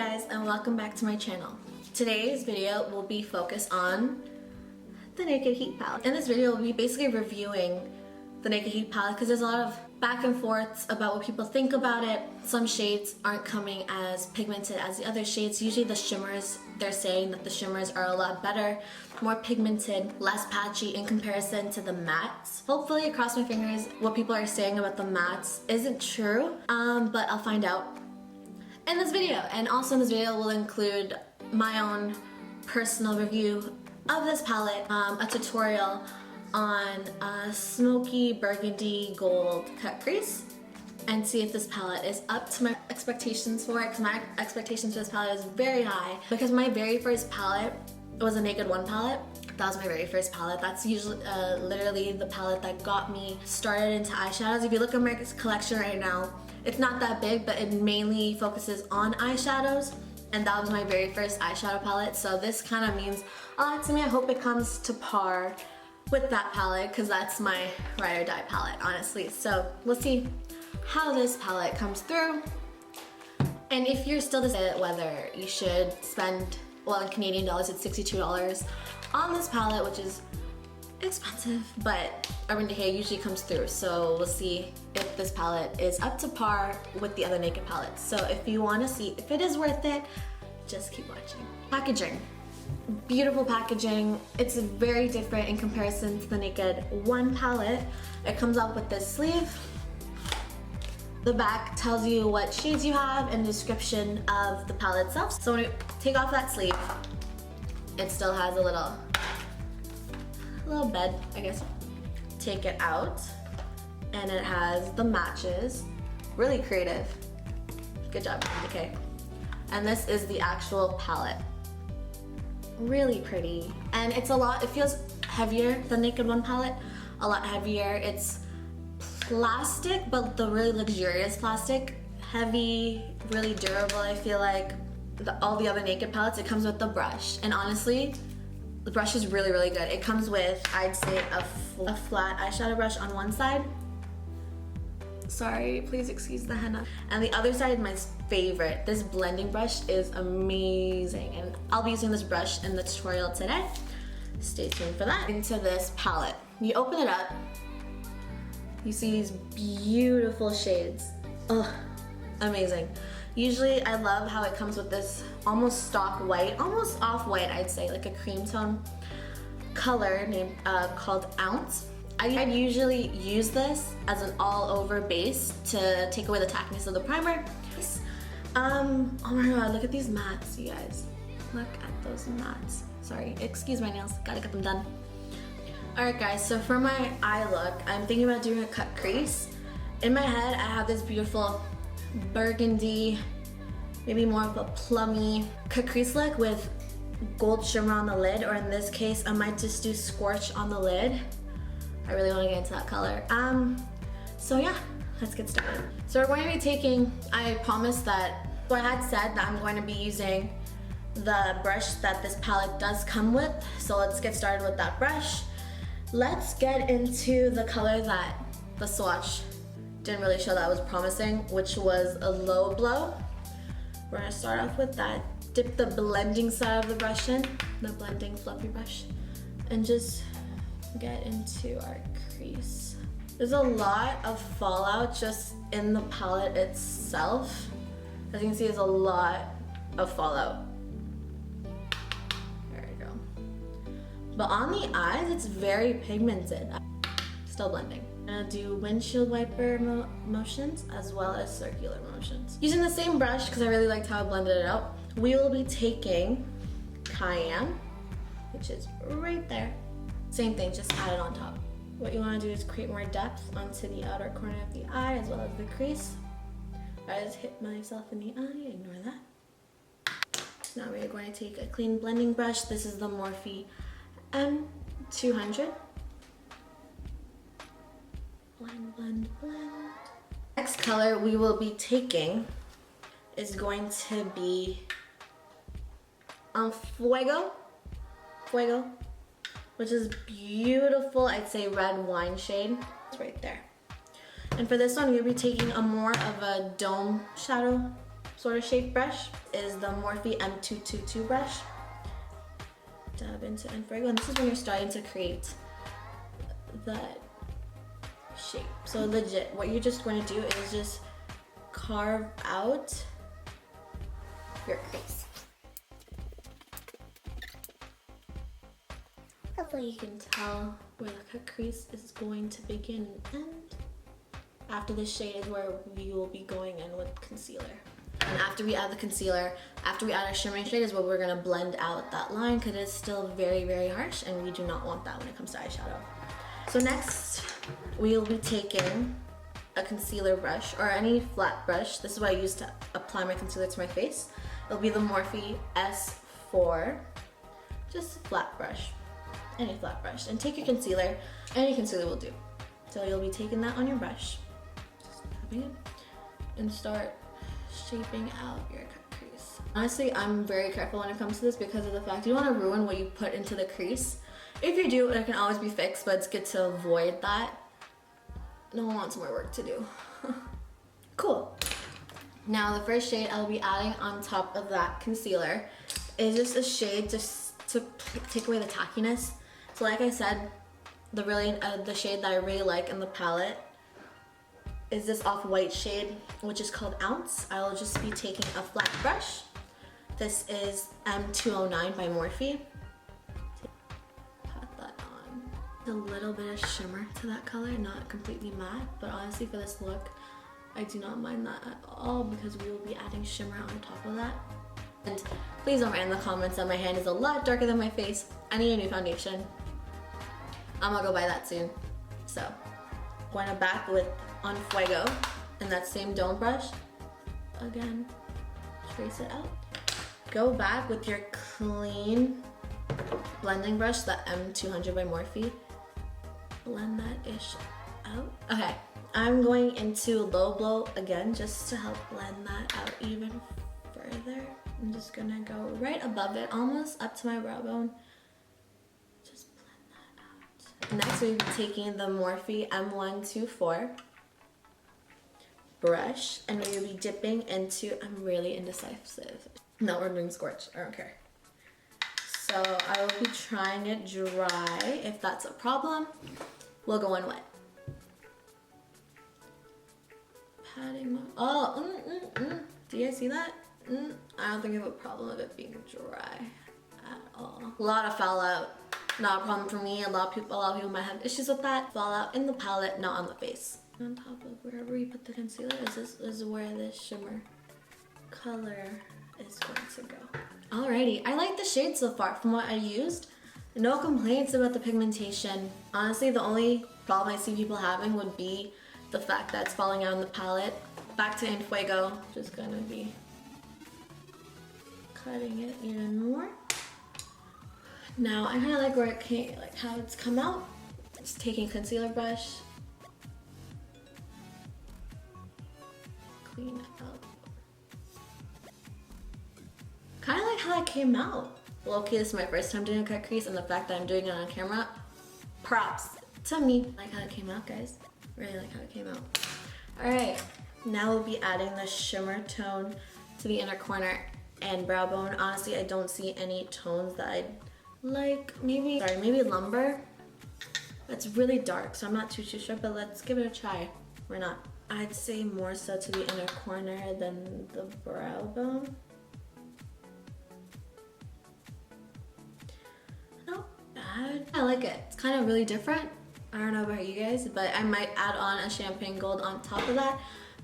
guys, and welcome back to my channel. Today's video will be focused on the Naked Heat palette. In this video, we'll be basically reviewing the Naked Heat palette because there's a lot of back and forths about what people think about it. Some shades aren't coming as pigmented as the other shades. Usually the shimmers, they're saying that the shimmers are a lot better, more pigmented, less patchy in comparison to the mattes. Hopefully, across my fingers, what people are saying about the mattes isn't true, but I'll find out in this video. And also in this video will include my own personal review of this palette, a tutorial on a smoky burgundy gold cut crease, and see if this palette is up to my expectations for it, because my expectations for this palette is very high. Because my very first palette was a Naked One palette. That was my very first palette. That's usually literally the palette that got me started into eyeshadows. If you look at my collection right now, it's not that big, but it mainly focuses on eyeshadows, and that was my very first eyeshadow palette. So this kind of means a lot to me. I hope it comes to par with that palette, because that's my ride or die palette, honestly. So we'll see how this palette comes through, and if you're still deciding whether you should spend, well, in Canadian dollars it's $62 on this palette, which is expensive, but Urban Decay usually comes through. So we'll see if this palette is up to par with the other Naked palettes. So if you want to see if it is worth it, just keep watching. Packaging. Beautiful packaging. It's very different in comparison to the Naked One palette. It comes up with this sleeve. The back tells you what shades you have and description of the palette itself. So when you take off that sleeve, it still has a little bed, I guess. Take it out, and it has the matches. Really creative. Good job, Decay. And this is the actual palette. Really pretty, and it's a lot. It feels heavier than Naked One palette. A lot heavier. It's plastic, but the really luxurious plastic. Heavy, really durable. I feel like all the other Naked palettes, it comes with the brush, and honestly, the brush is really, really good. It comes with, I'd say, a flat eyeshadow brush on one side. Sorry, please excuse the henna. And the other side is my favorite. This blending brush is amazing, and I'll be using this brush in the tutorial today. Stay tuned for that. Into this palette. You open it up, you see these beautiful shades. Ugh, amazing. Usually I love how it comes with this almost stock white, almost off-white, I'd say, like a cream tone color named called Ounce. I'd usually use this as an all-over base to take away the tackiness of the primer. Oh my god, look at these mattes, you guys. Look at those mattes. Sorry, excuse my nails, gotta get them done. Alright guys, so for my eye look, I'm thinking about doing a cut crease. In my head, I have this beautiful burgundy, maybe more of a plummy cut crease look with gold shimmer on the lid, or in this case, I might just do scorch on the lid. I really want to get into that color. So yeah, let's get started. So we're going to be taking, I promised that, so I had said that I'm going to be using the brush that this palette does come with. So let's get started with that brush. Let's get into the color that the swatch didn't really show that I was promising, which was a low blow. We're gonna start off with that. Dip the blending side of the brush in, the blending fluffy brush, and just get into our crease. There's a lot of fallout just in the palette itself. As you can see, there's a lot of fallout. There we go. But on the eyes, it's very pigmented. Still blending. I'm gonna do windshield wiper motions as well as circular motions. Using the same brush, because I really liked how I blended it out, we will be taking Cayenne, which is right there. Same thing, just add it on top. What you want to do is create more depth onto the outer corner of the eye as well as the crease. I just hit myself in the eye, ignore that. Now we're going to take a clean blending brush. This is the Morphe M200. Blend, blend, blend. Next color we will be taking is going to be Fuego, which is beautiful. I'd say red wine shade. It's right there. And for this one, we'll be taking a more of a dome shadow sort of shape brush is the Morphe M222 brush. Dab into Fuego, and this is when you're starting to create that shape. So legit, what you're just going to do is just carve out your crease. Hopefully you can tell where the cut crease is going to begin and end. After this shade is where we will be going in with concealer. And after we add the concealer, after we add our shimmering shade is where we're gonna blend out that line because it's still very, very harsh and we do not want that when it comes to eyeshadow. So next, we will be taking a concealer brush or any flat brush. This is what I use to apply my concealer to my face. It'll be the Morphe S4, just flat brush, any flat brush. And take your concealer, any concealer will do. So you'll be taking that on your brush, just tapping it, and start shaping out your cut crease. Honestly, I'm very careful when it comes to this because of the fact you don't want to ruin what you put into the crease. If you do, it can always be fixed, but it's good to avoid that. No one wants more work to do. Cool. Now the first shade I'll be adding on top of that concealer is just a shade just to take away the tackiness. So like I said, the shade that I really like in the palette is this off-white shade, which is called Ounce. I'll just be taking a flat brush. This is M209 by Morphe. Pat that on. A little bit of shimmer to that color, not completely matte, but honestly for this look, I do not mind that at all because we will be adding shimmer on top of that. And please don't write in the comments that my hand is a lot darker than my face. I need a new foundation. I'm gonna go buy that soon. So, going back with on Fuego and that same dome brush. Again, trace it out. Go back with your clean blending brush, the M200 by Morphe. Blend that ish out. Okay, I'm going into low blow again just to help blend that out even further. I'm just gonna go right above it, almost up to my brow bone. Just blend that out. Next, we'll be taking the Morphe M124 brush, and we will be dipping into, I'm really indecisive. No, we're doing Scorch, I don't care. So I will be trying it dry. If that's a problem, we'll go in wet. Patting my, do you guys see that? I don't think I have a problem with it being dry at all. A lot of fallout, not a problem for me. A lot of people might have issues with that. Fallout in the palette, not on the face. On top of wherever you put the concealer, this is where this shimmer color is going to go. Alrighty, I like the shade so far from what I used. No complaints about the pigmentation. Honestly, the only problem I see people having would be the fact that it's falling out in the palette. Back to In Fuego, just gonna be cutting it even more. Now I kind of like where it came, like how it's come out. Just taking a concealer brush, clean it up. Kind of like how it came out. Well, okay, this is my first time doing a cut crease, and the fact that I'm doing it on camera, props to me. I like how it came out, guys. Really like how it came out. All right, now we'll be adding the shimmer tone to the inner corner and brow bone. Honestly, I don't see any tones that I'd like. Maybe lumber. It's really dark, so I'm not too sure, but let's give it a try. Why not? I'd say more so to the inner corner than the brow bone. Not bad. I like it. It's kind of really different. I don't know about you guys, but I might add on a champagne gold on top of that.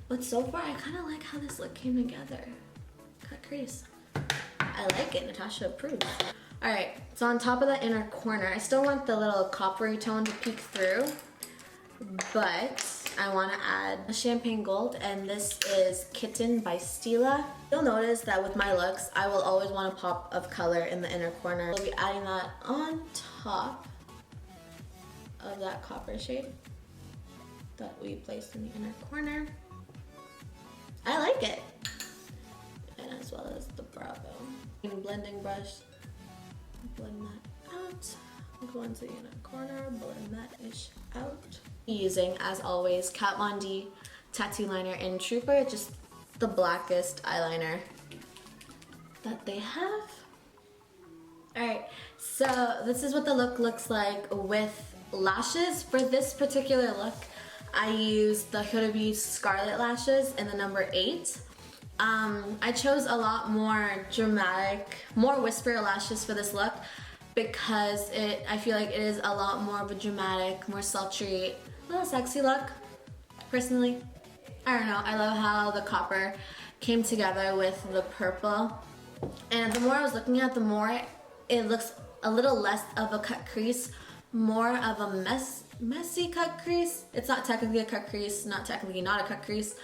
But so far, I kind of like how this look came together. Cut crease. I like it. Natasha approves. All right, so on top of that inner corner, I still want the little coppery tone to peek through, but I want to add a champagne gold, and this is Kitten by Stila. You'll notice that with my looks, I will always want a pop of color in the inner corner. We'll be adding that on top of that copper shade that we placed in the inner corner. I like it. And as well as the brow bone. Blending brush, blend that out. Go into the inner corner, blend that ish out. Using, as always, Kat Von D tattoo liner in Trooper. Just the Blackest eyeliner that they have. Alright, so this is what the look looks like with lashes. For this particular look, I used the Huda Scarlette lashes in the number 8. I chose a lot more dramatic, more whisper lashes for this look because I feel like it is a lot more of a dramatic, more sultry, a little sexy look, personally. I don't know, I love how the copper came together with the purple. And the more I was looking at, the more it looks a little less of a cut crease, more of a messy cut crease. It's not technically a cut crease, not technically not a cut crease.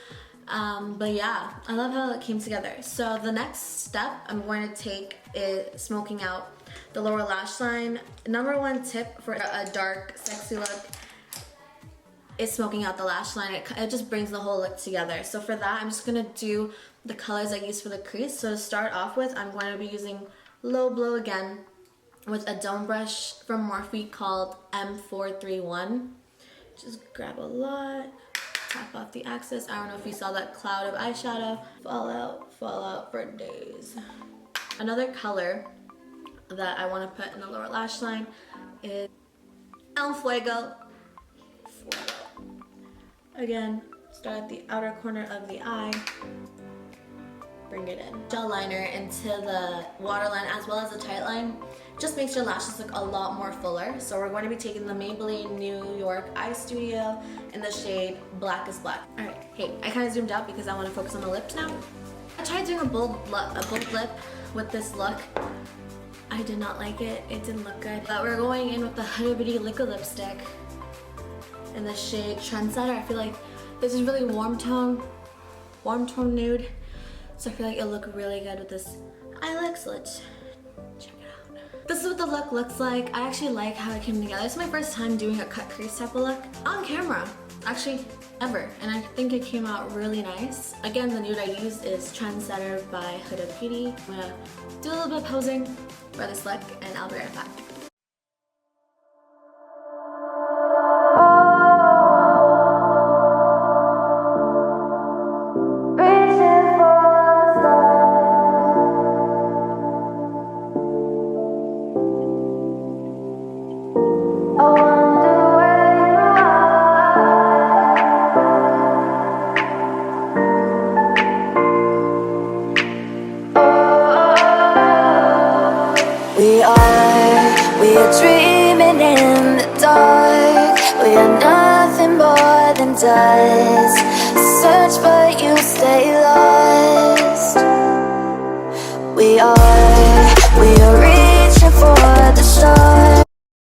But yeah, I love how it came together. So the next step I'm going to take is smoking out the lower lash line. Number 1 tip for a dark, sexy look is smoking out the lash line. It just brings the whole look together. So for that, I'm just gonna do the colors I use for the crease. So to start off with, I'm going to be using Low Blow again with a dome brush from Morphe called M431. Just grab a lot, tap off the axis. I don't know if you saw that cloud of eyeshadow. Fall out for days. Another color that I want to put in the lower lash line is El Fuego. Again, start at the outer corner of the eye, bring it in. Gel liner into the waterline as well as the tight line just makes your lashes look a lot more fuller. So we're going to be taking the Maybelline New York Eye Studio in the shade Blackest Black. Alright, hey, I kind of zoomed out because I want to focus on the lips now. I tried doing a bold lip with this look. I did not like it. It didn't look good. But we're going in with the Huda Beauty liquid lipstick in the shade Trendsetter. I feel like this is really warm tone nude. So I feel like it'll look really good with this eye look. So let's check it out. This is what the look looks like. I actually like how it came together. This is my first time doing a cut crease type of look on camera, actually ever. And I think it came out really nice. Again, the nude I used is Trendsetter by Huda Beauty. I'm gonna do a little bit of posing for this look and I'll be right back. We are dreaming in the dark. We are nothing more than dust. Search but you stay lost. We are